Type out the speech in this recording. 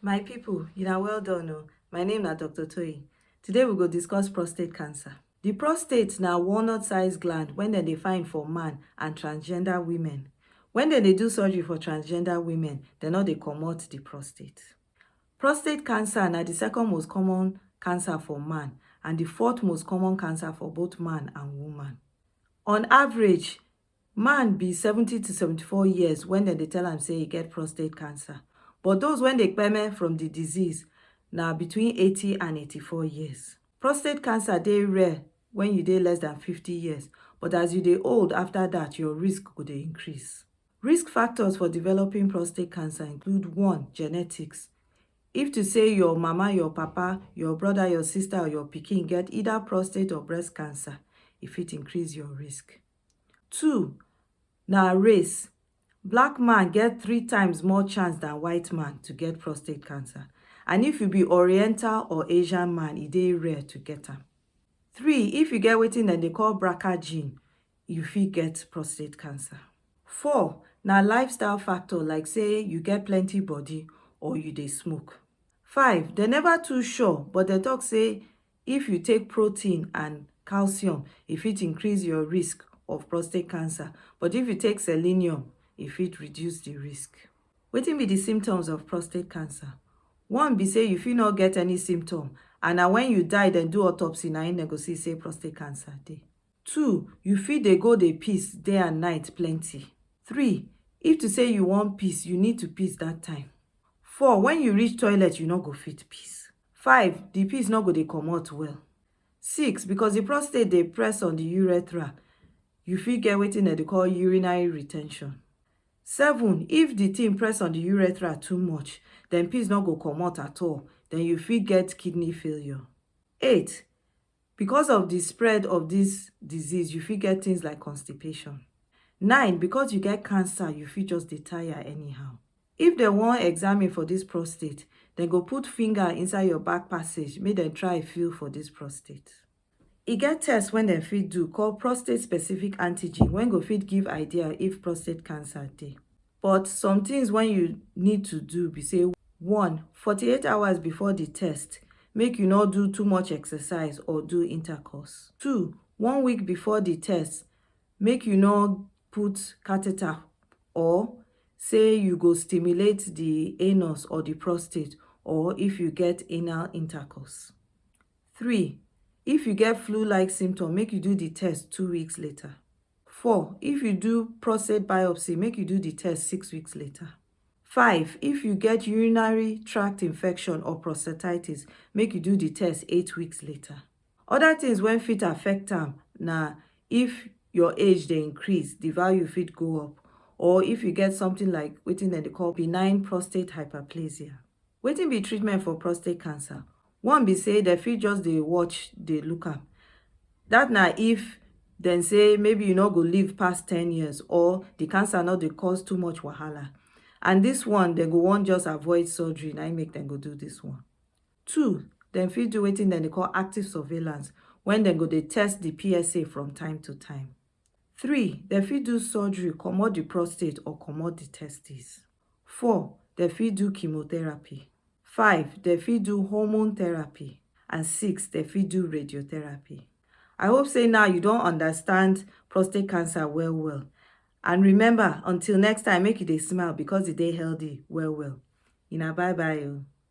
My people, well done. My name is Dr. Toyi. Today we go discuss prostate cancer. The prostate na walnut-sized gland when dem dey find for man and transgender women. When dem dey do surgery for transgender women, dem no dey comot the prostate. Prostate cancer na the second most common cancer for man and the fourth most common cancer for both man and woman. On average, man be 70 to 74 years when dem dey tell am say e get prostate cancer. But those when dey kpeme from the disease na between 80 and 84 years. Prostate cancer dey rare when you dey less than 50 years, but as you dey old after that, your risk go dey increase. Risk factors for developing prostate cancer include 1. Genetics. If to say your mama, your papa, your brother, your sister or your pikin get either prostate or breast cancer, e fit increase your risk. 2. Na race. Black man get 3 times more chance than white man to get prostate cancer. And if you be Oriental or Asian man, e dey rare to get am. 3. If you get wetin dem dey call BRCA gene, you fit get prostate cancer. 4. Na lifestyle factor like say you get plenty body or you dey smoke. 5. Dem never too sure, but dem talk say if you take protein and calcium, e fit increase your risk of prostate cancer. But if you take selenium, e fit reduce the risk. Wetin be the symptoms of prostate cancer? 1 be say you fit not get any symptom, and na when you die dem do autopsy na im dem go see say prostate cancer dey. 2. You fit dey go dey piss day and night plenty. 3. If to say you wan piss, you need to piss that time. 4. When you reach toilet, you no go fit piss. 5. The piss no go dey comot well. 6. Because the prostate dey press on the urethra, you fit get wetin dem dey call urinary retention. 7. If the thing press on the urethra too much, then piss no go comot at all, then you fit get kidney failure. 8. Because of the spread of this disease, you fit get things like constipation. 9. Because you get cancer, you fit just dey tire anyhow. If dem wan examine for this prostate, dem go put finger inside your back passage make dem try feel for this prostate. E get test when dem fit do called prostate specific antigen when go fit give idea if prostate cancer dey. But some things when you need to do be say 1. 48 hours before the test, make you not do too much exercise or do intercourse. 2. 1 week before the test, make you not put catheter or say you go stimulate the anus or the prostate, or if you get anal intercourse. 3. If you get flu-like symptom, make you do the test 2 weeks later. 4. If you do prostate biopsy, make you do the test 6 weeks later. 5. If you get urinary tract infection or prostatitis, make you do the test 8 weeks later. Other things when fit affect am na if your age dey increase, the value fit go up, or if you get something like wetin dem dey call benign prostate hyperplasia. Wetin be treatment for prostate cancer? 1 be say dem fit just dey watch, dey look am. That na if dem say maybe you no go live past 10 years or the cancer no dey cause too much wahala. And this one, dem go wan just avoid surgery, na im make dem go do this one. 2. Dem fit do wetin dem dey call active surveillance when dem go dey test the PSA from time to time. 3. Dem fit do surgery, comot the prostate or comot the testes. 4. Dem fit do chemotherapy. 5. Dem fit do hormone therapy. And 6. Dem fit do radiotherapy. I hope say now you don understand prostate cancer well. And remember, until next time, make you dey smile because e dey healthy well. Una bye bye.